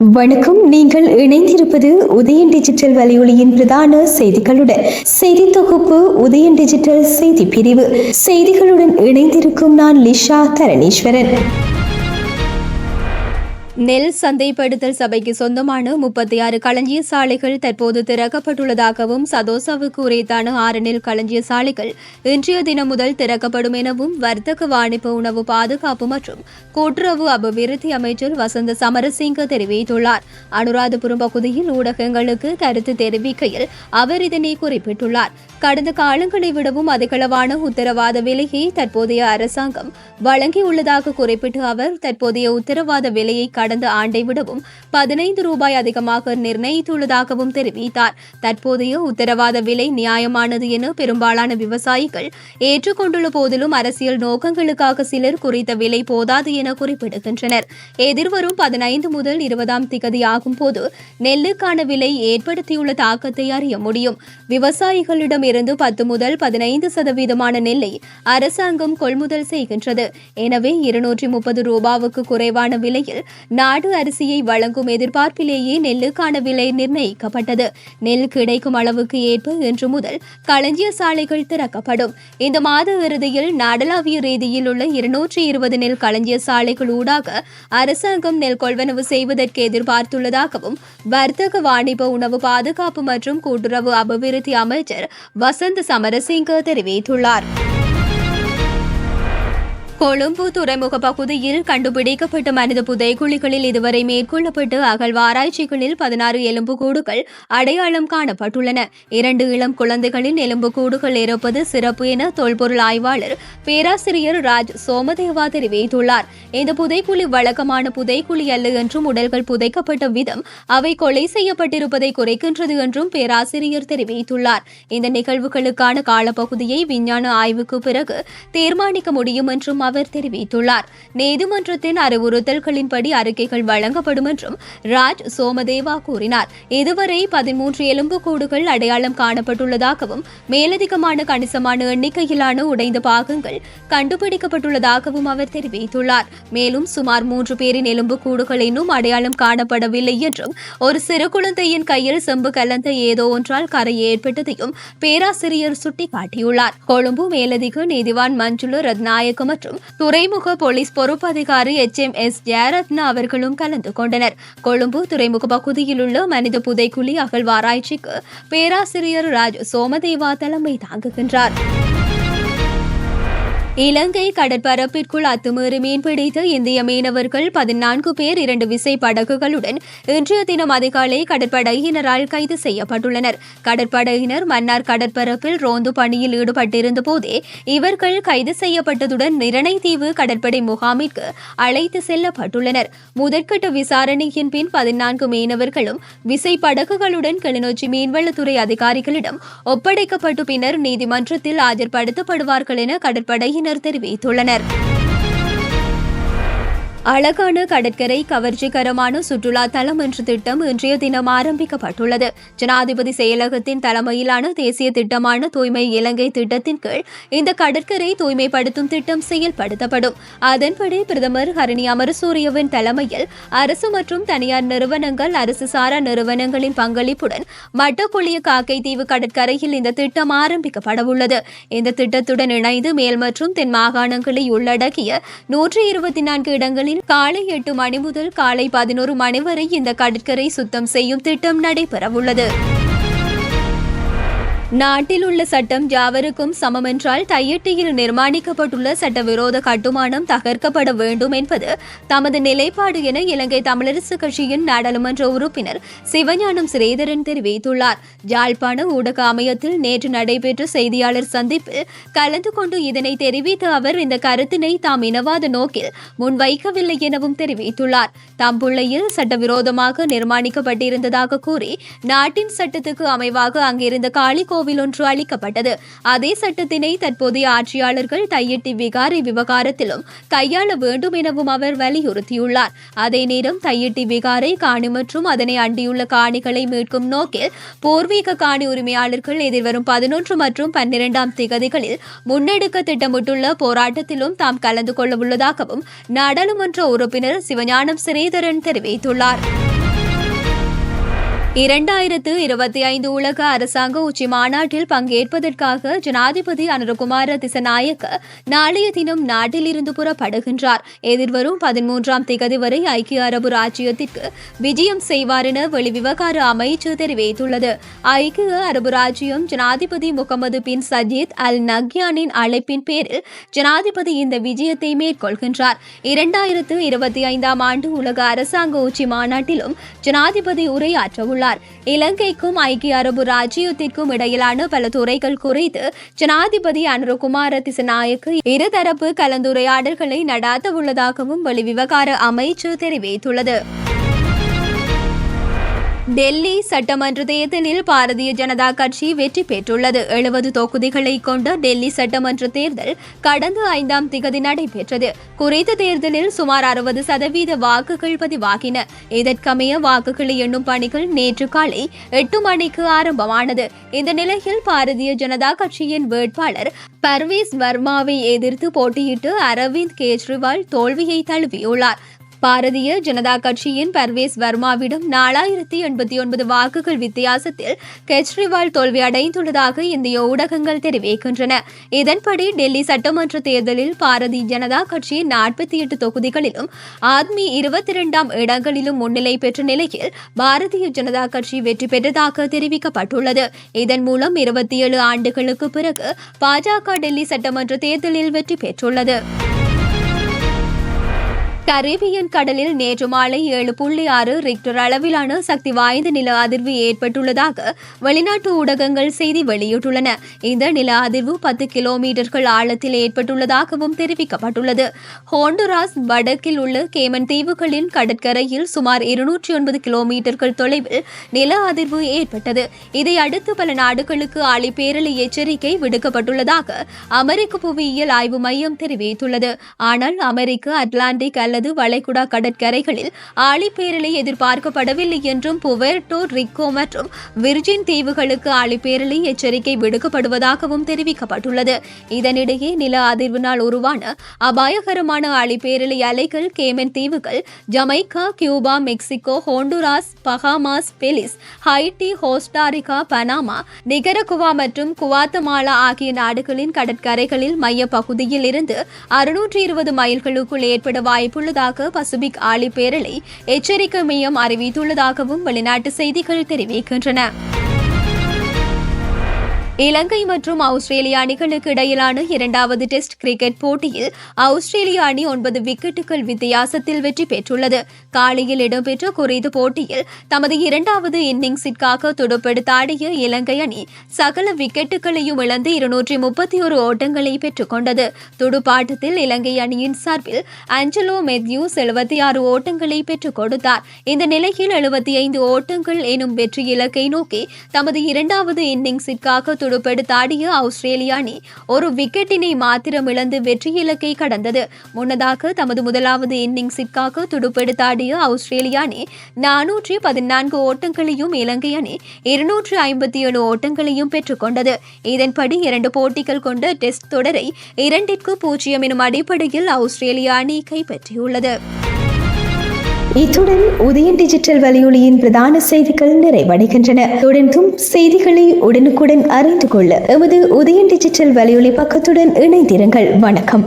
வணக்கம். நீங்கள் இணைந்திருப்பது உதயன் டிஜிட்டல் வலையொலியின் பிரதான செய்திகளுடன். செய்தி தொகுப்பு உதயன் டிஜிட்டல் செய்தி பிரிவு. செய்திகளுடன் இணைந்திருக்கும் நான் லிஷா தரணீஸ்வரன். நெல் சந்தைப்படுத்தல் சபைக்கு சொந்தமான 36 களஞ்சிய சாலைகள் தற்போது திறக்கப்பட்டுள்ளதாகவும், சதோசாவுக்கு உரைத்தான 6 நெல் களஞ்சிய சாலைகள் இன்றைய தினம் முதல் திறக்கப்படும் எனவும் வர்த்தக வாணிப உணவு பாதுகாப்பு மற்றும் கூட்டுறவு அபிவிருத்தி அமைச்சர் வசந்த சமரசிங்க தெரிவித்துள்ளார். அனுராதபுரம் பகுதியில் ஊடகங்களுக்கு கருத்து தெரிவிக்கையில் அவர் இதனை குறிப்பிட்டுள்ளார். கடந்த காலங்களை விடவும் அதிகளவான உத்தரவாத விலையை தற்போதைய அரசாங்கம் வழங்கியுள்ளதாக குறிப்பிட்ட அவர், தற்போதைய உத்தரவாத விலையை கடந்த ஆண்டை விடவும் 15 ரூபாய் அதிகமாக நிர்ணயித்துள்ளதாகவும் தெரிவித்தார். தற்போதைய உத்தரவாத விலை நியாயமானது என பெரும்பாலான விவசாயிகள் ஏற்றுக்கொண்டுள்ள போதிலும் அரசியல் நோக்கங்களுக்காக சிலர் குறித்த விலை போதாது என குறிப்பிடுகின்றனர். எதிர்வரும் 15 முதல் 20ஆம் திகதி ஆகும் போது நெல்லுக்கான விலை ஏற்படுத்தியுள்ள தாக்கத்தை அறிய முடியும். விவசாயிகளிடம் இருந்து 10 முதல் 15% நெல்லை அரசாங்கம் கொள்முதல் செய்கின்றது. எனவே 230 ரூபாவுக்கு குறைவான விலையில் நாடு அரிசியை வழங்கும் எதிர்பார்ப்பிலேயே நெல்லுக்கான விலை நிர்ணயிக்கப்பட்டது. நெல் கிடைக்கும் அளவுக்கு ஏற்ப இன்று முதல் களஞ்சிய சாலைகள் திறக்கப்படும். இந்த மாத இறுதியில் நாடளாவிய ரீதியில் உள்ள 220 நெல் களஞ்சிய சாலைகள் ஊடாக அரசாங்கம் நெல் கொள்வனவு செய்வதற்கு எதிர்பார்த்துள்ளதாகவும் வர்த்தக வாணிப உணவு பாதுகாப்பு மற்றும் கூட்டுறவு அபிவிருத்தி அமைச்சர் வசந்த சமரசிங்க தெரிவித்துள்ளார். கொழும்பு துறைமுக பகுதியில் கண்டுபிடிக்கப்பட்ட மனித புதைகுழிகளில் இதுவரை மேற்கொள்ளப்பட்ட அகழ்வாராய்ச்சிகளில் 16 எலும்புக்கூடுகள் அடையாளம் காணப்பட்டுள்ளன. 2 இளம் குழந்தைகளின் எலும்புக்கூடுகள் இருப்பது சிறப்பு என தொல்பொருள் ஆய்வாளர் பேராசிரியர் ராஜ் சோமதேவா தெரிவித்துள்ளார். இந்த புதைக்குழி வழக்கமான புதைக்குழி அல்ல என்றும், உடல்கள் புதைக்கப்பட்ட விதம் அவை கொலை செய்யப்பட்டிருப்பதை குறைக்கின்றது என்றும் பேராசிரியர் தெரிவித்துள்ளார். இந்த நிகழ்வுகளுக்கான காலப்பகுதியை விஞ்ஞான ஆய்வுக்கு பிறகு தீர்மானிக்க முடியும் என்றும் அவர் தெரிவித்துள்ளார். நீதிமன்றத்தின் அறிவுறுத்தல்களின்படி அறிக்கைகள் வழங்கப்படும் என்றும் ராஜ் சோமதேவா கூறினார். இதுவரை 13 எலும்புக்கூடுகள் அடையாளம் காணப்பட்டுள்ளதாகவும், மேலதிகமான கணிசமான எண்ணிக்கையிலான உடைந்த பாகங்கள் கண்டுபிடிக்கப்பட்டுள்ளதாகவும் அவர் தெரிவித்துள்ளார். மேலும் சுமார் 3 பேரின் எலும்புக்கூடுகள் இன்னும் அடையாளம் காணப்படவில்லை என்றும், ஒரு சிறு குழந்தையின் கையில் செம்பு கலந்த ஏதோ ஒன்றால் கரை ஏற்பட்டதையும் பேராசிரியர் சுட்டிக்காட்டியுள்ளார். கொழும்பு மேலதிக நீதிவான் மஞ்சுள ரத்நாயக்க மற்றும் துறைமுக போலீஸ் பொறுப்பு அதிகாரி HMS ஜெயரத்ன அவர்களும் கலந்து கொண்டனர். கொழும்பு துறைமுக பகுதியில் உள்ள மனித புதைக்குழி அகழ்வாராய்ச்சிக்கு பேராசிரியர் ராஜ் சோமதேவா தலைமை தாங்குகின்றார். இலங்கை கடற்பரப்பிற்குள் அத்துமீறி மீன்பிடித்த இந்திய மீனவர்கள் 14 பேர் 2 விசை படகுகளுடன் இன்றைய தினம் அதிகாலை கடற்படையினரால் கைது செய்யப்பட்டுள்ளனர். கடற்படையினர் மன்னார் கடற்பரப்பில் ரோந்து பணியில் ஈடுபட்டிருந்த போதே இவர்கள் கைது செய்யப்பட்டதுடன் நிரணைத்தீவு கடற்படை முகாமிற்கு அழைத்து செல்லப்பட்டுள்ளனர். முதற்கட்ட விசாரணையின் பின் 14 மீனவர்களும் விசை படகுகளுடன் கிளிநொச்சி மீன்வளத்துறை அதிகாரிகளிடம் ஒப்படைக்கப்பட்டு பின்னர் நீதிமன்றத்தில் ஆஜர்படுத்தப்படுவார்கள் என கடற்படையினர் தெரிவித்துள்ளனர். அழகான கடற்கரை கவர்ச்சிகரமான சுற்றுலா தலம் என்ற திட்டம் இன்றைய தினம் ஆரம்பிக்கப்பட்டுள்ளது. ஜனாதிபதி செயலகத்தின் தலைமையிலான தேசிய திட்டமான தூய்மை இலங்கை திட்டத்தின் கீழ் இந்த கடற்கரை தூய்மைப்படுத்தும் திட்டம் செயல்படுத்தப்படும். அதன்படி பிரதமர் ஹரணி அமரசூரியவின் தலைமையில் அரசு மற்றும் தனியார் நிறுவனங்கள், அரசு சாரா நிறுவனங்களின் பங்களிப்புடன் மட்டக்குழிய காக்கைத்தீவு கடற்கரையில் இந்த திட்டம் ஆரம்பிக்கப்படவுள்ளது. இந்த திட்டத்துடன் இணைந்து மேல் மற்றும் தென் மாகாணங்களை உள்ளடக்கிய 124 இடங்களில் காலை 8 மணி முதல் காலை 11 மணி வரை இந்த கடற்கரை சுத்தம் செய்யும் திட்டம் நடைபெறவுள்ளது. நாட்டில் உள்ள சட்டம் யாவருக்கும் சமம் என்றால் தையிட்டியில் நிர்மாணிக்கப்பட்டுள்ள சட்டவிரோத கட்டுமானம் தகர்க்கப்பட வேண்டும் என்பது தமது நிலைப்பாடு என இலங்கை தமிழரசு கட்சியின் நாடாளுமன்ற உறுப்பினர் சிவஞானம் ஸ்ரீதரன் தெரிவித்துள்ளார். யாழ்ப்பாண ஊடக அமையத்தில் நேற்று நடைபெற்ற செய்தியாளர் சந்திப்பில் கலந்து கொண்டு இதனை தெரிவித்த அவர், இந்த கருத்தினை தாம் இனவாத நோக்கில் முன்வைக்கவில்லை எனவும் தெரிவித்துள்ளார். தம்புள்ளையில் சட்டவிரோதமாக நிர்மாணிக்கப்பட்டிருந்ததாக கூறி நாட்டின் சட்டத்துக்கு அமைவாக அங்கிருந்த காளி கோவில் ஒன்று அளிக்கப்பட்டது. அதே சட்டத்தினை தற்போதைய ஆட்சியாளர்கள் தையிட்டி விகாரை விவகாரத்திலும் கையாள வேண்டும் எனவும் அவர் வலியுறுத்தியுள்ளார். அதே நேரம் தையிட்டி விகாரை காணி மற்றும் அதனை அண்டியுள்ள காணிகளை மீட்கும் நோக்கில் பூர்வீக காணி உரிமையாளர்கள் எதிர்வரும் 11 மற்றும் 12ஆம் திகதிகளில் முன்னெடுக்க திட்டமிட்டுள்ள போராட்டத்திலும் தாம் கலந்து கொள்ள உள்ளதாகவும் நாடாளுமன்ற உறுப்பினர் சிவஞானம் ஸ்ரீதரன் தெரிவித்துள்ளார். 2025 உலக அரசாங்க உச்சி மாநாட்டில் பங்கேற்பதற்காக ஜனாதிபதி அனுரகுமார திசநாயக்க நாளைய தினம் நாட்டிலிருந்து புறப்படுகின்றார். எதிர்வரும் 13ஆம் திகதி வரை ஐக்கிய அரபு ராச்சியத்திற்கு விஜயம் செய்வார் என வெளிவிவகார அமைச்சு தெரிவித்துள்ளது. ஐக்கிய அரபு ராச்சியம் ஜனாதிபதி முகமது பின் சஜீத் அல் நஹ்யானின் அழைப்பின் பேரில் ஜனாதிபதி இந்த விஜயத்தை மேற்கொள்கின்றார். 2025ஆம் ஆண்டு உலக அரசாங்க உச்சி மாநாட்டிலும் ஜனாதிபதி உரையாற்றவுள்ளார். இலங்கைக்கும் ஐக்கிய அரபு ராச்சியத்திற்கும் இடையிலான பல துறைகள் குறித்து ஜனாதிபதி அனுரகுமார திசநாயக்க இருதரப்பு கலந்துரையாடல்களை நடாத்த உள்ளதாகவும் வெளிவிவகார அமைச்சு தெரிவித்துள்ளது. டெல்லி சட்டமன்ற தேர்தலில் பாரதிய ஜனதா கட்சி வெற்றி பெற்றுள்ளது. 70 தொகுதிகளை கொண்ட டெல்லி சட்டமன்ற தேர்தல் கடந்த 5ஆம் திகதி நடைபெற்றது. குறித்த தேர்தலில் சுமார் 60% வாக்குகள் பதிவாகின. இதற்கமைய வாக்குகளை எண்ணும் பணிகள் நேற்று காலை 8 மணிக்கு ஆரம்பமானது. இந்த நிலையில் பாரதிய ஜனதா கட்சியின் வேட்பாளர் பர்வேஸ் வர்மாவை எதிர்த்து போட்டியிட்டு அரவிந்த் கெஜ்ரிவால் தோல்வியை தழுவியுள்ளார். பாரதிய ஜனதா கட்சியின் பர்வேஸ் வர்மாவிடம் 4089 வாக்குகள் வித்தியாசத்தில் கெஜ்ரிவால் தோல்வி அடைந்துள்ளதாக இந்திய ஊடகங்கள் தெரிவிக்கின்றன. இதன்படி டெல்லி சட்டமன்ற தேர்தலில் பாரதிய ஜனதா கட்சி 48 தொகுதிகளிலும் ஆத்மி 22ஆம் இடங்களிலும் முன்னிலை பெற்ற நிலையில் பாரதிய ஜனதா கட்சி வெற்றி பெற்றதாக தெரிவிக்கப்பட்டுள்ளது. இதன் மூலம் 27 ஆண்டுகளுக்கு பிறகு பாஜக டெல்லி சட்டமன்ற தேர்தலில் வெற்றி பெற்றுள்ளது. கரீபியன் கடலில் நேற்று மாலை 7.6 ரிக்டர் அளவிலான சக்தி வாய்ந்த நில அதிர்வு ஏற்பட்டுள்ளதாக வெளிநாட்டு ஊடகங்கள் செய்தி வெளியிட்டுள்ளன. இந்த நில அதிர்வு 10 கிலோமீட்டர்கள் ஆழத்தில் ஏற்பட்டுள்ளதாகவும் தெரிவிக்கப்பட்டுள்ளது. ஹோண்டுராஸ் வடக்கில் உள்ள கேமன் தீவுகளின் கடற்கரையில் சுமார் 209 கிலோமீட்டர்கள் தொலைவில் நில அதிர்வு ஏற்பட்டது. இதையடுத்து பல நாடுகளுக்கு ஆழிப்பேரலை எச்சரிக்கை விடுக்கப்பட்டுள்ளதாக அமெரிக்க புவியியல் ஆய்வு மையம் தெரிவித்துள்ளது. ஆனால் அமெரிக்க அட்லாண்டிக் அல்லது வளைகுடா கடற்கரைகளில் ஆழிப்பேரலை எதிர்பார்க்கப்படவில்லை என்றும் புவேர்டோ ரிக்கோ மற்றும் விர்ஜின் தீவுகளுக்கு ஆழிப்பேரலை எச்சரிக்கை விடுக்கப்படுவதாகவும் தெரிவிக்கப்பட்டுள்ளது. இதனிடையே நில அதிர்வினால் உருவான அபாயகரமான ஆழிப்பேரலை அலைகள் கேமன் தீவுகள், Jamaica, Cuba, Mexico, Honduras, Bahamas, Belize, Haiti, Costa Rica, Panama, Nicaragua மற்றும் குவாத்தமாலா ஆகிய நாடுகளின் கடற்கரைகளில் மைய பகுதியில் இருந்து 620 மைல்களுக்குள் ஏற்பட வாய்ப்புள்ளது பசிபிக் ஆழிப்பேரலை எச்சரிக்கை மையம் அறிவித்துள்ளதாகவும் வெளிநாட்டு செய்திகள் தெரிவிக்கின்றன. இலங்கை மற்றும் ஆஸ்திரேலிய அணிகளுக்கு இடையிலான 2வது டெஸ்ட் கிரிக்கெட் போட்டியில் ஆஸ்திரேலிய அணி 9 விக்கெட்டுகள் வித்தியாசத்தில் வெற்றி பெற்றுள்ளது. காலையில் இடம்பெற்ற குறித்த போட்டியில் தமது 2வது இன்னிங்ஸிற்காக துடுப்பெடுத்தாடிய இலங்கை அணி சகல விக்கெட்டுகளையும் இழந்து 231 ஓட்டங்களை பெற்றுக் கொண்டது. துடுப்பாட்டத்தில் இலங்கை அணியின் சார்பில் ஆஞ்சலோ மெத்யூஸ் 76 ஓட்டங்களை பெற்றுக் கொடுத்தார். இந்த நிலையில் 75 ஓட்டங்கள் எனும் வெற்றி இலக்கை நோக்கி தமது 2வது இன்னிங்ஸிற்காக துடுப்பெடுத்தாடிய ஆஸ்திரேலிய அணி ஒரு விக்கெட்டினை மாத்திரம் இழந்து வெற்றி இலக்கை கடந்தது. முன்னதாக தமது 1வது இன்னிங்ஸிற்காக துடுப்பெடுத்தாடிய ஆஸ்திரேலிய அணி 414 ஓட்டங்களையும் இலங்கை அணி 257 ஓட்டங்களையும் பெற்றுக் கொண்டது. இதன்படி 2 போட்டிகள் கொண்ட டெஸ்ட் தொடரை 2-0 எனும் அடிப்படையில் ஆஸ்திரேலிய அணி கைப்பற்றியுள்ளது. இத்துடன் உதயன் டிஜிட்டல் வலையொலியின் பிரதான செய்திகள் நிறைவடைகின்றன. தொடர்ந்தும் செய்திகளை உடனுக்குடன் அறிந்து கொள்ள எமது உதயன் டிஜிட்டல் வலையொலி பக்கத்துடன் இணைந்திருங்கள். வணக்கம்.